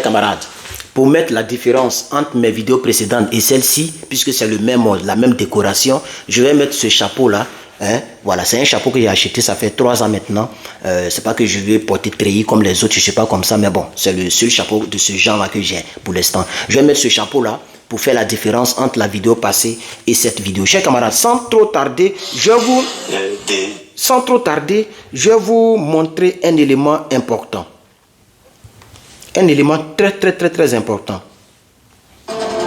Camarades, pour mettre la différence entre mes vidéos précédentes et celle-ci, puisque c'est le même, la même décoration, je vais mettre ce chapeau-là. Hein? Voilà, c'est un chapeau que j'ai acheté, ça fait 3 ans maintenant. C'est pas que je vais porter treillis comme les autres, je sais pas comme ça, mais bon, c'est le seul chapeau de ce genre-là que j'ai pour l'instant. Je vais mettre ce chapeau-là pour faire la différence entre la vidéo passée et cette vidéo. Chers camarades, sans trop tarder, je vais vous montrer un élément important. Un élément très important.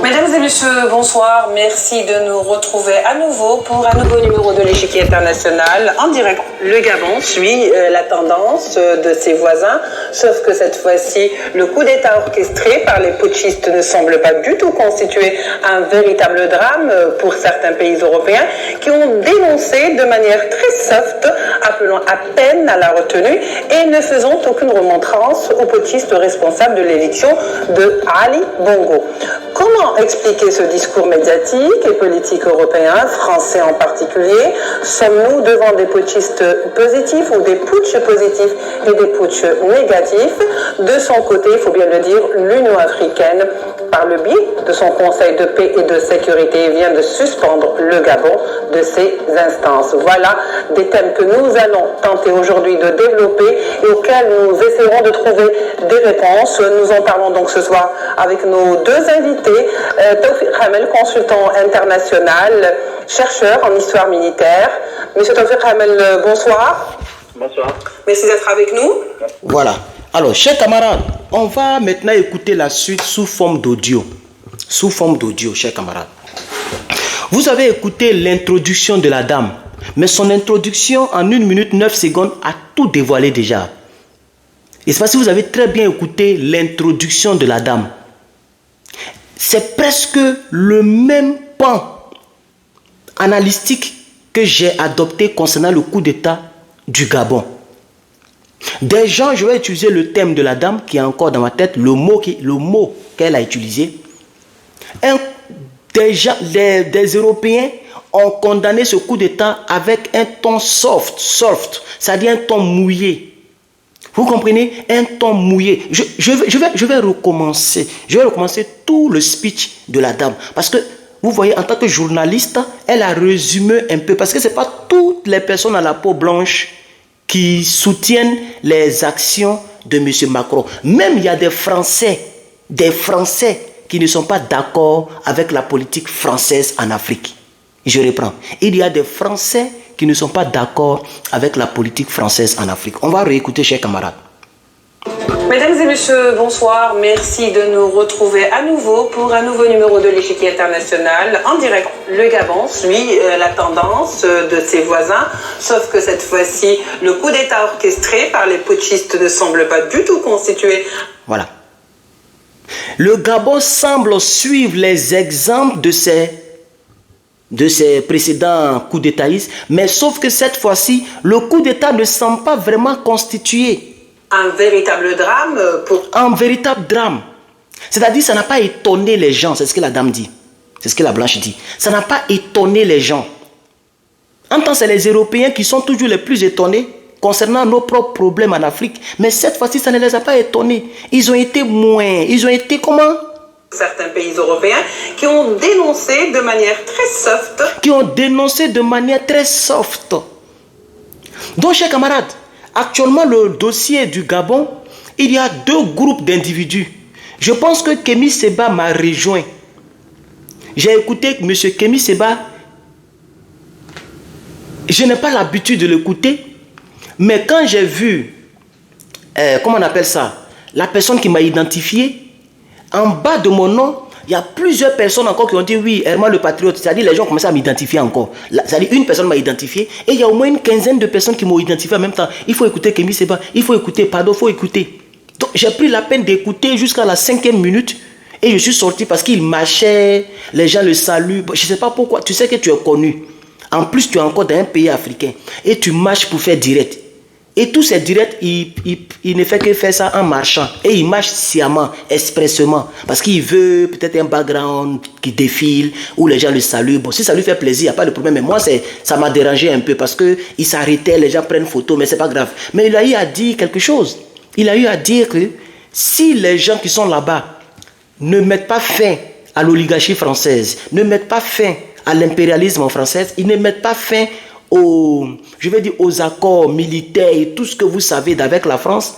Mesdames et messieurs, bonsoir. Merci de nous retrouver à nouveau pour un nouveau numéro de l'échiquier international en direct. Le Gabon suit la tendance de ses voisins, sauf que cette fois-ci, le coup d'État orchestré par les putschistes ne semble pas du tout constituer un véritable drame pour certains pays européens qui ont dénoncé de manière très soft, appelant à peine à la retenue et ne faisant aucune remontrance aux putschistes responsables de l'éviction de Ali Bongo. Comment expliquer ce discours médiatique et politique européen, français en particulier? Sommes-nous devant des putschistes positifs ou des putschs positifs et des putschs négatifs? De son côté, il faut bien le dire, l'Union africaine, par le biais de son Conseil de paix et de sécurité, vient de suspendre le Gabon de ses instances. Voilà des thèmes que nous allons tenter aujourd'hui de développer et auxquels nous essaierons de trouver des réponses. Nous en parlons donc ce soir avec nos deux invités. Tawfiq Hamel, consultant international, chercheur en histoire militaire. Monsieur Tawfiq Hamel, bonsoir. Bonsoir. Merci d'être avec nous. Voilà. Alors, chers camarades, on va maintenant écouter la suite sous forme d'audio. Sous forme d'audio, chers camarades. Vous avez écouté l'introduction de la dame, mais son introduction en 1 minute 9 secondes a tout dévoilé déjà. Et c'est parce que vous avez très bien écouté l'introduction de la dame. C'est presque le même pan analytique que j'ai adopté concernant le coup d'État du Gabon. Des gens, je vais utiliser le thème de la dame qui est encore dans ma tête, le mot qu'elle a utilisé. Des Européens ont condamné ce coup d'État avec un ton soft, c'est-à-dire un ton mouillé. Vous comprenez? Un ton mouillé. Je vais recommencer. Je vais recommencer tout le speech de la dame. Parce que, vous voyez, en tant que journaliste, elle a résumé un peu. Parce que ce n'est pas toutes les personnes à la peau blanche qui soutiennent les actions de M. Macron. Même il y a des Français qui ne sont pas d'accord avec la politique française en Afrique. Je reprends. Il y a des Français qui ne sont pas d'accord avec la politique française en Afrique. On va réécouter, chers camarades. Mesdames et messieurs, bonsoir. Merci de nous retrouver à nouveau pour un nouveau numéro de l'échiquier international en direct. Le Gabon suit la tendance de ses voisins, sauf que cette fois-ci, le coup d'État orchestré par les putschistes ne semble pas du tout constituer. Voilà. Le Gabon semble suivre les exemples de ces précédents coups d'Étatistes, mais sauf que cette fois-ci, le coup d'État ne semble pas vraiment constitué. Un véritable drame pour... Un véritable drame. C'est-à-dire, ça n'a pas étonné les gens, c'est ce que la dame dit. C'est ce que la blanche dit. Ça n'a pas étonné les gens. En tant que c'est les Européens qui sont toujours les plus étonnés concernant nos propres problèmes en Afrique. Mais cette fois-ci, ça ne les a pas étonnés. Ils ont été moins. Ils ont été comment? Certains pays européens qui ont dénoncé de manière très soft. Donc, chers camarades, actuellement, le dossier du Gabon, il y a 2 groupes d'individus. Je pense que Kémy Séba m'a rejoint. J'ai écouté M. Kémy Séba. Je n'ai pas l'habitude de l'écouter. Mais quand j'ai vu, comment on appelle ça, la personne qui m'a identifié, en bas de mon nom, il y a plusieurs personnes encore qui ont dit oui, Herman le patriote. C'est-à-dire les gens ont commencé à m'identifier encore. C'est-à-dire une personne m'a identifié et il y a au moins une quinzaine de personnes qui m'ont identifié en même temps. Il faut écouter Kémy Séba, il faut écouter, pardon, il faut écouter. Donc j'ai pris la peine d'écouter jusqu'à la 5e minute et je suis sorti parce qu'il marchait, les gens le saluent. Je ne sais pas pourquoi, tu sais que tu es connu. En plus, tu es encore dans un pays africain et tu marches pour faire direct. Et tous ces directs, il ne fait que faire ça en marchant. Et il marche sciemment, expressément. Parce qu'il veut peut-être un background qui défile, où les gens le saluent. Bon, si ça lui fait plaisir, il n'y a pas de problème. Mais moi, ça m'a dérangé un peu parce qu'il s'arrêtait, les gens prennent photo, mais ce n'est pas grave. Mais il a eu à dire quelque chose. Il a eu à dire que Si les gens qui sont là-bas ne mettent pas fin à l'oligarchie française, ne mettent pas fin à l'impérialisme français, ils ne mettent pas fin aux accords militaires et tout ce que vous savez avec la France,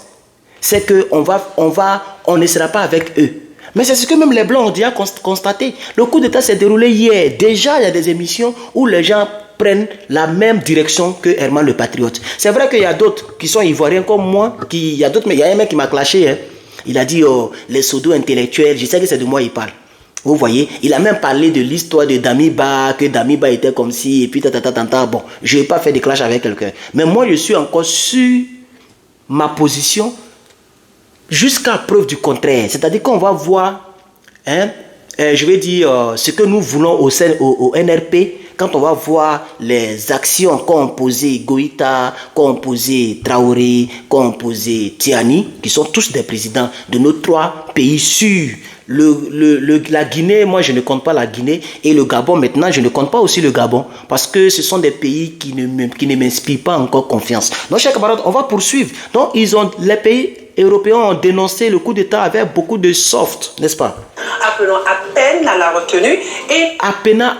c'est qu'on ne sera pas avec eux. Mais c'est ce que même les Blancs ont déjà constaté. Le coup d'État s'est déroulé hier. Déjà, il y a des émissions où les gens prennent la même direction que Herman le Patriote. C'est vrai qu'il y a d'autres qui sont ivoiriens comme moi. Il y a d'autres, mais il y a un mec qui m'a clashé. Hein. Il a dit, oh, les pseudo intellectuels, je sais que c'est de moi il parle. Vous voyez, il a même parlé de l'histoire de Damiba, que Damiba était comme si, et puis ta. Bon, je n'ai pas fait de clash avec quelqu'un. Mais moi, je suis encore sur ma position jusqu'à preuve du contraire. C'est-à-dire qu'on va voir, ce que nous voulons au NRP, quand on va voir les actions qu'ont posées Goïta, qu'ont posées Traoré, qu'ont posées Tiani, qui sont tous des présidents de nos 3 pays sûrs. La Guinée, moi je ne compte pas la Guinée, et le Gabon maintenant je ne compte pas aussi le Gabon, parce que ce sont des pays qui ne m'inspirent pas encore confiance. Donc chers camarades, on va poursuivre. Donc les pays européens ont dénoncé le coup d'État avec beaucoup de soft, n'est-ce pas? Appelant à peine à la retenue et appelant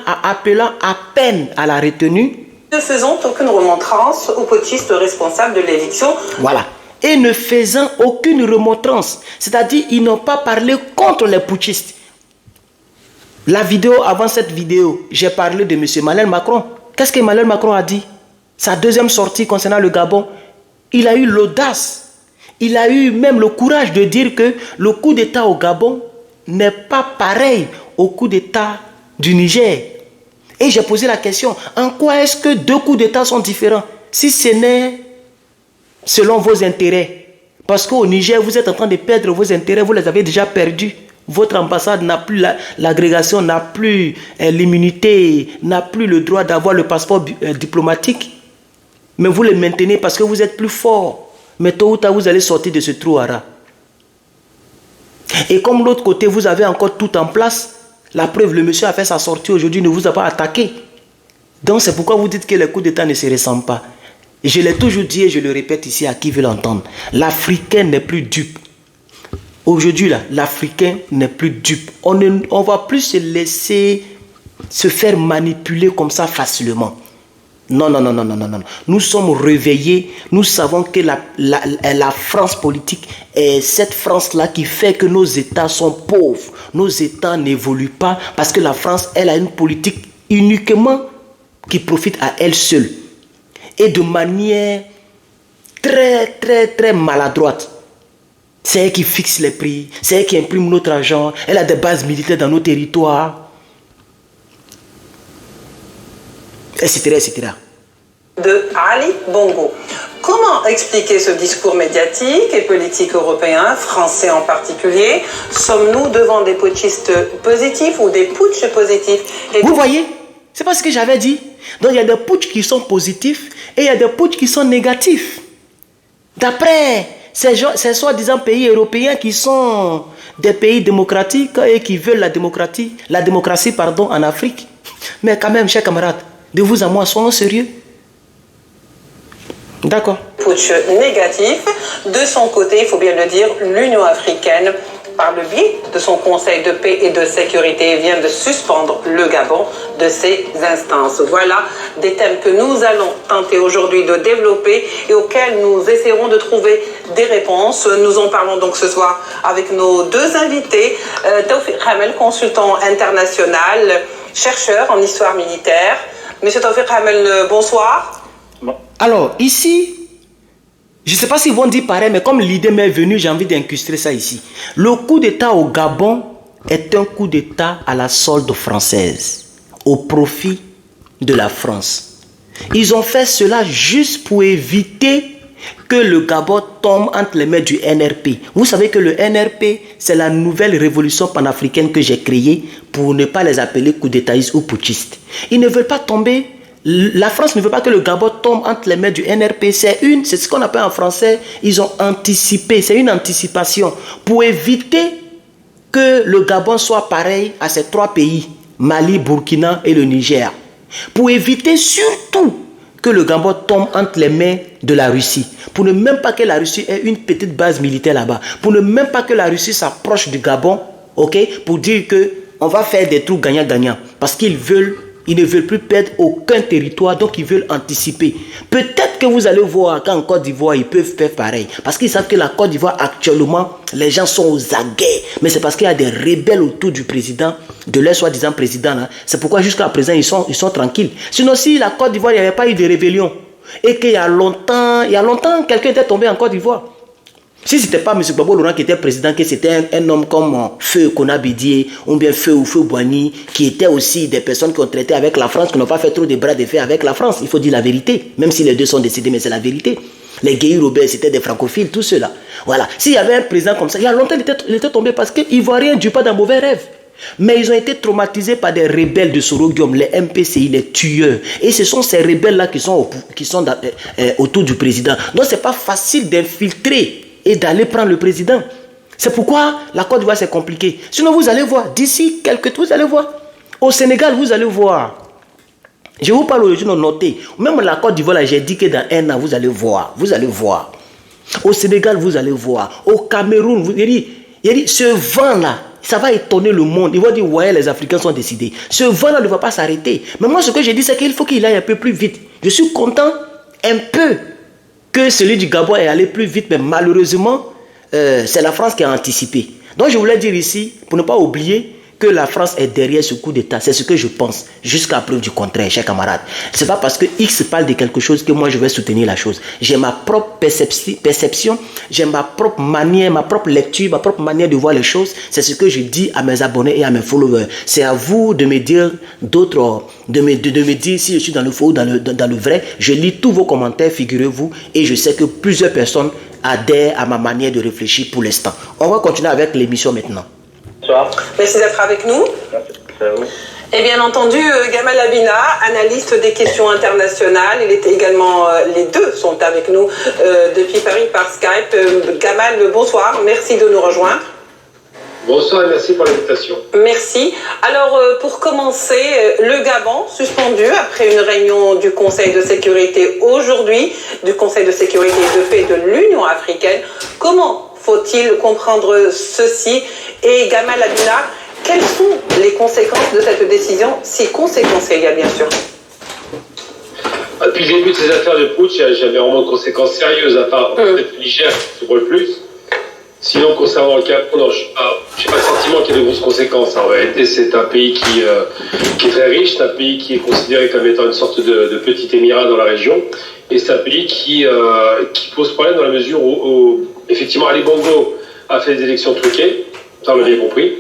à peine à la retenue. Ne faisant aucune remontrance aux putschistes responsables de l'éviction. Voilà. Et ne faisant aucune remontrance. C'est-à-dire, ils n'ont pas parlé contre les putschistes. La vidéo, avant cette vidéo, j'ai parlé de M. Emmanuel Macron. Qu'est-ce qu'Emmanuel Macron a dit? Sa deuxième sortie concernant le Gabon, il a eu l'audace. Il a eu même le courage de dire que le coup d'État au Gabon n'est pas pareil au coup d'État du Niger. Et j'ai posé la question, en quoi est-ce que 2 coups d'État sont différents? Si ce n'est selon vos intérêts. Parce qu'au Niger, vous êtes en train de perdre vos intérêts, vous les avez déjà perdus. Votre ambassade n'a plus l'agrégation, n'a plus l'immunité, n'a plus le droit d'avoir le passeport diplomatique. Mais vous le maintenez parce que vous êtes plus fort. Mais tôt ou tard, vous allez sortir de ce trou à rats. Et comme l'autre côté, vous avez encore tout en place, la preuve, le monsieur a fait sa sortie aujourd'hui, ne vous a pas attaqué. Donc c'est pourquoi vous dites que les coups d'État ne se ressemblent pas. Je l'ai toujours dit et je le répète ici à qui veut l'entendre. L'Africain n'est plus dupe. Aujourd'hui, là, l'Africain n'est plus dupe. On ne va plus se laisser se faire manipuler comme ça facilement. Non. Nous sommes réveillés. Nous savons que la France politique est cette France-là qui fait que nos États sont pauvres. Nos États n'évoluent pas parce que la France, elle a une politique uniquement qui profite à elle seule. Et de manière très maladroite. C'est elle qui fixe les prix, c'est elle qui imprime notre argent, elle a des bases militaires dans nos territoires, etc. De Ali Bongo. Comment expliquer ce discours médiatique et politique européen, français en particulier? Sommes-nous devant des putschistes positifs ou des putschs positifs? Vous voyez, c'est pas ce que j'avais dit. Donc il y a des putschs qui sont positifs et il y a des putschs qui sont négatifs. D'après ces soi-disant pays européens qui sont des pays démocratiques et qui veulent la démocratie en Afrique. Mais quand même, chers camarades, de vous à moi, soyons sérieux. D'accord. Putsch négatif. De son côté, il faut bien le dire, l'Union africaine, par le biais de son Conseil de paix et de sécurité, vient de suspendre le Gabon de ses instances. Voilà des thèmes que nous allons tenter aujourd'hui de développer et auxquels nous essaierons de trouver des réponses. Nous en parlons donc ce soir avec nos 2 invités. Taoufik Hamel, consultant international, chercheur en histoire militaire. Monsieur Taoufik Hamel, bonsoir. Alors, ici, je ne sais pas s'ils vont dire pareil, mais comme l'idée m'est venue, j'ai envie d'incruster ça ici. Le coup d'État au Gabon est un coup d'État à la solde française, au profit de la France. Ils ont fait cela juste pour éviter que le Gabon tombe entre les mains du NRP. Vous savez que le NRP, c'est la nouvelle révolution panafricaine que j'ai créée pour ne pas les appeler coup d'Étaïstes ou putschistes. Ils ne veulent pas tomber. La France ne veut pas que le Gabon tombe entre les mains du NRP. C'est ce qu'on appelle en français, ils ont anticipé. C'est une anticipation pour éviter que le Gabon soit pareil à ces 3 pays, Mali, Burkina et le Niger. Pour éviter surtout que le Gabon tombe entre les mains de la Russie, pour ne même pas que la Russie ait une petite base militaire là-bas, pour ne même pas que la Russie s'approche du Gabon, ok, pour dire que on va faire des trous gagnant-gagnant, parce qu'ils ne veulent plus perdre aucun territoire, donc ils veulent anticiper. Peut-être que vous allez voir qu'en Côte d'Ivoire, ils peuvent faire pareil, parce qu'ils savent que la Côte d'Ivoire, actuellement, les gens sont aux aguets, mais c'est parce qu'il y a des rebelles autour du président, de leur soi-disant président, là. C'est pourquoi jusqu'à présent, ils sont tranquilles. Sinon, si la Côte d'Ivoire, il n'y avait pas eu de rébellion, et qu'il y a longtemps, quelqu'un était tombé en Côte d'Ivoire. Si ce n'était pas M. Gbagbo Laurent qui était président, que c'était un homme comme Feu Konabédié, ou bien Feu Boigny, qui étaient aussi des personnes qui ont traité avec la France, qui n'ont pas fait trop de bras de fer avec la France. Il faut dire la vérité, même si les deux sont décédés, mais c'est la vérité. Les Guéhi Robert, c'était des francophiles, tout cela. Voilà. S'il y avait un président comme ça, il y a longtemps, il était tombé parce qu'ils ne voient rien du pas d'un mauvais rêve. Mais ils ont été traumatisés par des rebelles de Soroguium, les MPCI, les tueurs. Et ce sont ces rebelles-là qui sont autour du président. Donc, ce n'est pas facile d'infiltrer et d'aller prendre le président. C'est pourquoi la Côte d'Ivoire, c'est compliqué. Sinon, vous allez voir, d'ici quelques temps, vous allez voir. Au Sénégal, vous allez voir. Je vous parle aujourd'hui, notez. Même la Côte d'Ivoire, j'ai dit que dans un an, vous allez voir. Vous allez voir. Au Sénégal, vous allez voir. Au Cameroun, il dit, ce vent-là, ça va étonner le monde. Ils vont dire, ouais, les Africains sont décidés. Ce vent-là ne va pas s'arrêter. Mais moi, ce que j'ai dit, c'est qu'il faut qu'il aille un peu plus vite. Je suis content un peu que celui du Gabon est allé plus vite, mais malheureusement, c'est la France qui a anticipé. Donc je voulais dire ici, pour ne pas oublier que la France est derrière ce coup d'État. C'est ce que je pense, jusqu'à preuve du contraire, chers camarades. Ce n'est pas parce que X parle de quelque chose que moi je vais soutenir la chose. J'ai ma propre perception, j'ai ma propre manière, ma propre lecture, ma propre manière de voir les choses. C'est ce que je dis à mes abonnés et à mes followers. C'est à vous de me dire d'autres, de me dire si je suis dans le faux ou dans le vrai. Je lis tous vos commentaires, figurez-vous, et je sais que plusieurs personnes adhèrent à ma manière de réfléchir pour l'instant. On va continuer avec l'émission maintenant. Bonsoir. Merci d'être avec nous. Et bien entendu, Gamal Abina, analyste des questions internationales. Il est également, les deux sont avec nous depuis Paris par Skype. Gamal, bonsoir. Merci de nous rejoindre. Bonsoir et merci pour l'invitation. Merci. Alors, pour commencer, le Gabon suspendu après une réunion du Conseil de sécurité aujourd'hui, du Conseil de sécurité et de paix de l'Union africaine. Comment faut-il comprendre ceci? Et Gamal Abina, quelles sont les conséquences de cette décision, si conséquences il y a bien sûr? Depuis le début de ces affaires de putsch, il n'y a jamais vraiment de conséquences sérieuses, à part peut-être le Niger qui souffre le plus. Sinon, concernant le Gabon, je n'ai pas le sentiment qu'il y ait de grosses conséquences. En réalité, c'est un pays qui est très riche, c'est un pays qui est considéré comme étant une sorte de petit émirat dans la région. Et c'est un pays qui pose problème dans la mesure où effectivement, Ali Bongo a fait des élections truquées, ça on l'a bien compris,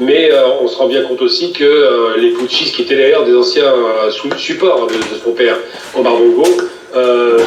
mais on se rend bien compte aussi que les putschistes, qui étaient d'ailleurs des anciens supports de son père, Omar Bongo,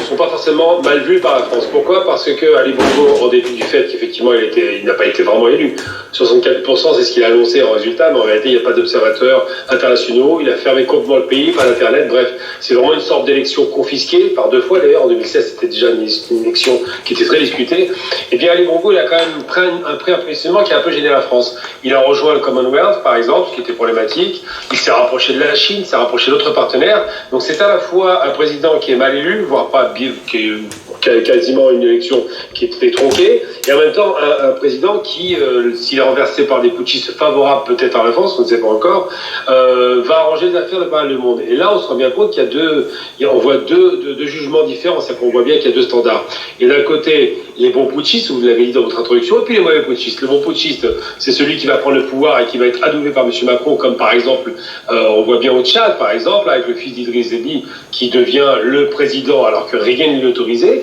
sont pas forcément mal vus par la France. Pourquoi? Parce que Ali Bongo, en dépit du fait qu'effectivement il n'a pas été vraiment élu, 64% c'est ce qu'il a annoncé en résultat, mais en réalité il n'y a pas d'observateurs internationaux, il a fermé complètement le pays, pas d'internet, bref, c'est vraiment une sorte d'élection confisquée, par deux fois d'ailleurs, en 2016 c'était déjà une élection qui était très discutée. Et bien Ali Bongo il a quand même pris un positionnement qui a un peu gêné la France. Il a rejoint le Commonwealth par exemple, ce qui était problématique, il s'est rapproché de la Chine, s'est rapproché d'autres partenaires, donc c'est à la fois un président qui est mal élu, voire pas, qui a quasiment une élection qui était tronquée, et en même temps un président qui, s'il est renversé par des putschistes favorables peut-être à la France, on ne sait pas encore, va arranger les affaires de pas mal de monde. Et là, on se rend bien compte qu'il y a on voit deux jugements différents, c'est qu'on voit bien qu'il y a deux standards. Et d'un côté, les bons putschistes, vous l'avez dit dans votre introduction, et puis les mauvais putschistes. Le bon putschiste, c'est celui qui va prendre le pouvoir et qui va être adoubé par M. Macron, comme par exemple, on voit bien au Tchad, par exemple, avec le fils d'Idriss Déby, qui devient le président alors que rien ne l'autorisait.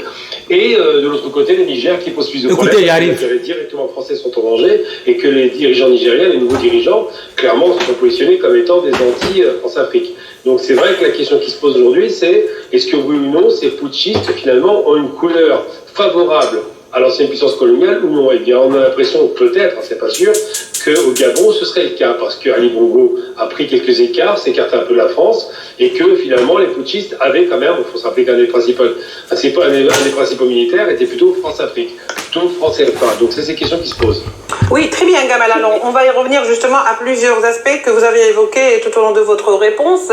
Et de l'autre côté, le Niger qui pose plus de problèmes. Que les directement français sont en danger et que les dirigeants nigériens, les nouveaux dirigeants, clairement se sont positionnés comme étant des anti-France-Afrique. Donc c'est vrai que la question qui se pose aujourd'hui, c'est est-ce que oui ou non, ces putschistes finalement ont une couleur favorable à l'ancienne puissance coloniale ou non? Eh bien, on a l'impression, peut-être, c'est pas sûr, qu'au Gabon, ce serait le cas, parce qu'Ali Bongo a pris quelques écarts, s'écarté un peu de la France, et que finalement, les putschistes avaient quand même, il faut se rappeler qu'un des principaux militaires était plutôt France-Afrique, plutôt France-CFA. Donc, c'est ces questions qui se posent. Oui, très bien, Gamal. Alors, on va y revenir justement à plusieurs aspects que vous avez évoqués tout au long de votre réponse.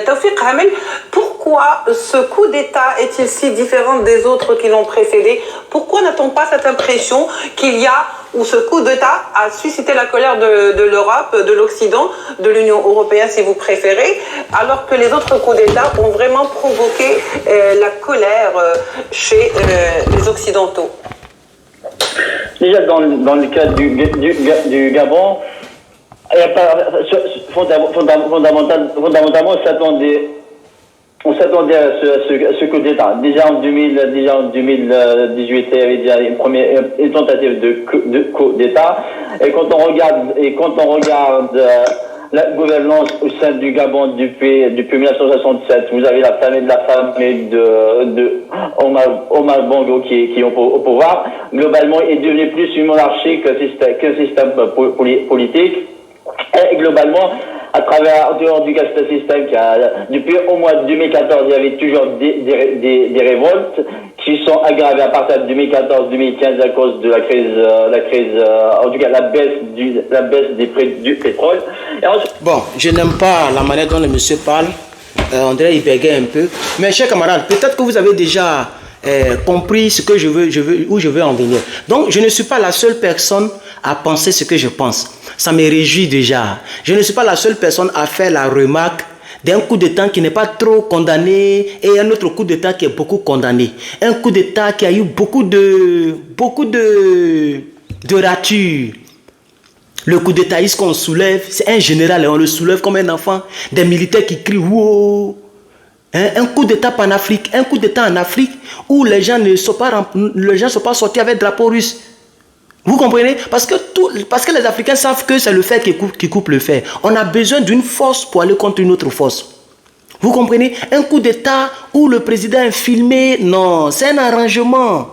Taoufik Hamel, pourquoi ce coup d'État est-il si différent des autres qui l'ont précédé? Pourquoi n'a-t-on pas cette impression qu'il y a, ou ce coup d'État a suscité la colère de l'Europe, de l'Occident, de l'Union européenne si vous préférez, alors que les autres coups d'État ont vraiment provoqué la colère chez les Occidentaux? Déjà, dans le cas du Gabon, il y a pas, fondamentalement, on s'attendait à ce coup d'État. Déjà en 2018, il y avait déjà une tentative de coup d'État. Et quand on regarde la gouvernance au sein du Gabon depuis 1967, vous avez la famille de Omar Bongo qui est au pouvoir. Globalement, il est devenu plus une monarchie qu'un système politique. Et globalement, en dehors du système, depuis au mois de 2014, il y avait toujours des révoltes qui sont aggravées à partir de 2014-2015 à cause de la crise, en tout cas la baisse des prix du pétrole. Bon, je n'aime pas la manière dont le monsieur parle. On dirait qu'il bégaye un peu. Mais chers camarades, peut-être que vous avez déjà compris ce que où je veux en venir. Donc, je ne suis pas la seule personne à penser ce que je pense. Ça me réjouit déjà. Je ne suis pas la seule personne à faire la remarque d'un coup d'État qui n'est pas trop condamné et un autre coup d'État qui est beaucoup condamné. Un coup d'État qui a eu beaucoup de ratures. Le coup d'Étaïsme qu'on soulève, c'est un général et on le soulève comme un enfant. Des militaires qui crient « wow ». Un coup d'État panafrique, un coup d'État en Afrique où les gens ne sont pas sortis avec drapeau russe. Vous comprenez? Parce que les Africains savent que c'est le fer qui coupe le fer. On a besoin d'une force pour aller contre une autre force. Vous comprenez? Un coup d'État où le président est filmé, non, c'est un arrangement.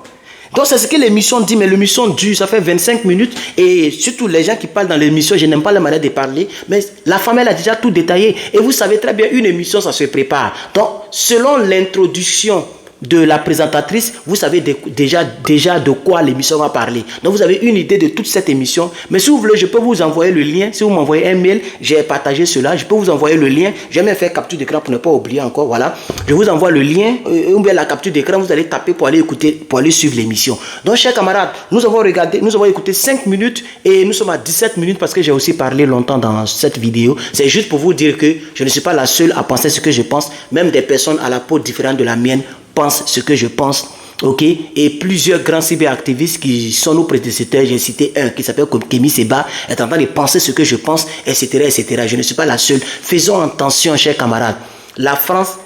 Donc c'est ce que l'émission dit, mais l'émission dure, ça fait 25 minutes. Et surtout les gens qui parlent dans l'émission, je n'aime pas la manière de parler, mais la femme elle a déjà tout détaillé. Et vous savez très bien, une émission ça se prépare. Donc selon l'introduction de la présentatrice, vous savez déjà de quoi l'émission va parler. Donc vous avez une idée de toute cette émission. Mais si vous voulez, je peux vous envoyer le lien. Si vous m'envoyez un mail, j'ai partagé cela. Je peux vous envoyer le lien. J'ai même fait capture d'écran pour ne pas oublier encore. Voilà. Je vous envoie le lien ou bien la capture d'écran. Vous allez taper pour aller écouter, pour aller suivre l'émission. Donc chers camarades, nous avons écouté 5 minutes et nous sommes à 17 minutes parce que j'ai aussi parlé longtemps dans cette vidéo. C'est juste pour vous dire que je ne suis pas la seule à penser ce que je pense. Même des personnes à la peau différente de la mienne pense ce que je pense, ok? Et plusieurs grands cyberactivistes qui sont nos prédécesseurs, j'ai cité un qui s'appelle Kémy Séba, est en train de penser ce que je pense, etc., etc. Je ne suis pas la seule. Faisons attention, chers camarades. La France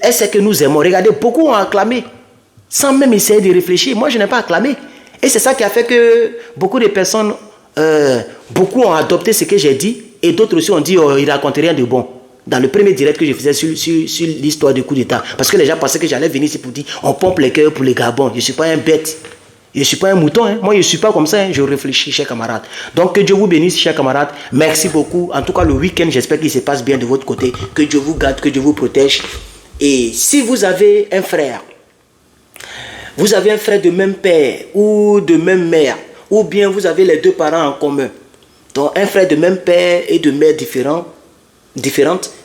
elle sait que nous aimons. Regardez, beaucoup ont acclamé, sans même essayer de réfléchir. Moi, je n'ai pas acclamé. Et c'est ça qui a fait que beaucoup de personnes, beaucoup ont adopté ce que j'ai dit, et d'autres aussi ont dit, oh, il ne raconte rien de bon. Dans le premier direct que je faisais sur l'histoire du coup d'État. Parce que les gens pensaient que j'allais venir ici pour dire on pompe les cœurs pour les Gabon. Je ne suis pas un bête. Je ne suis pas un mouton. Hein. Moi, je ne suis pas comme ça. Hein. Je réfléchis, chers camarades. Donc, que Dieu vous bénisse, chers camarades. Merci beaucoup. En tout cas, le week-end, j'espère qu'il se passe bien de votre côté. Que Dieu vous garde, que Dieu vous protège. Et si vous avez un frère de même père ou de même mère, ou bien vous avez les deux parents en commun, donc un frère de même père et de mère différente,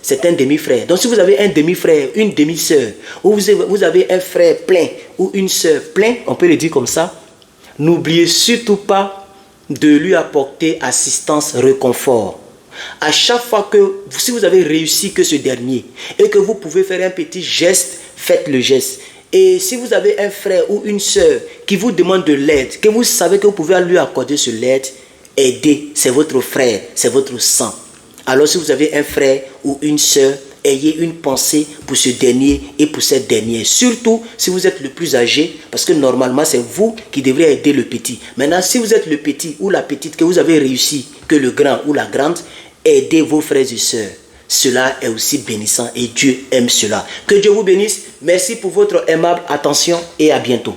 c'est un demi-frère. Donc si vous avez un demi-frère, une demi-sœur, ou vous avez un frère plein ou une sœur plein, on peut le dire comme ça, n'oubliez surtout pas de lui apporter assistance, réconfort. À chaque fois que, si vous avez réussi que ce dernier, et que vous pouvez faire un petit geste, faites le geste. Et si vous avez un frère ou une sœur qui vous demande de l'aide, que vous savez que vous pouvez lui accorder ce l'aide, aidez, c'est votre frère, c'est votre sang. Alors si vous avez un frère ou une sœur, ayez une pensée pour ce dernier et pour cette dernière. Surtout si vous êtes le plus âgé, parce que normalement c'est vous qui devrez aider le petit. Maintenant, si vous êtes le petit ou la petite, que vous avez réussi, que le grand ou la grande, aidez vos frères et sœurs. Cela est aussi bénissant et Dieu aime cela. Que Dieu vous bénisse. Merci pour votre aimable attention et à bientôt.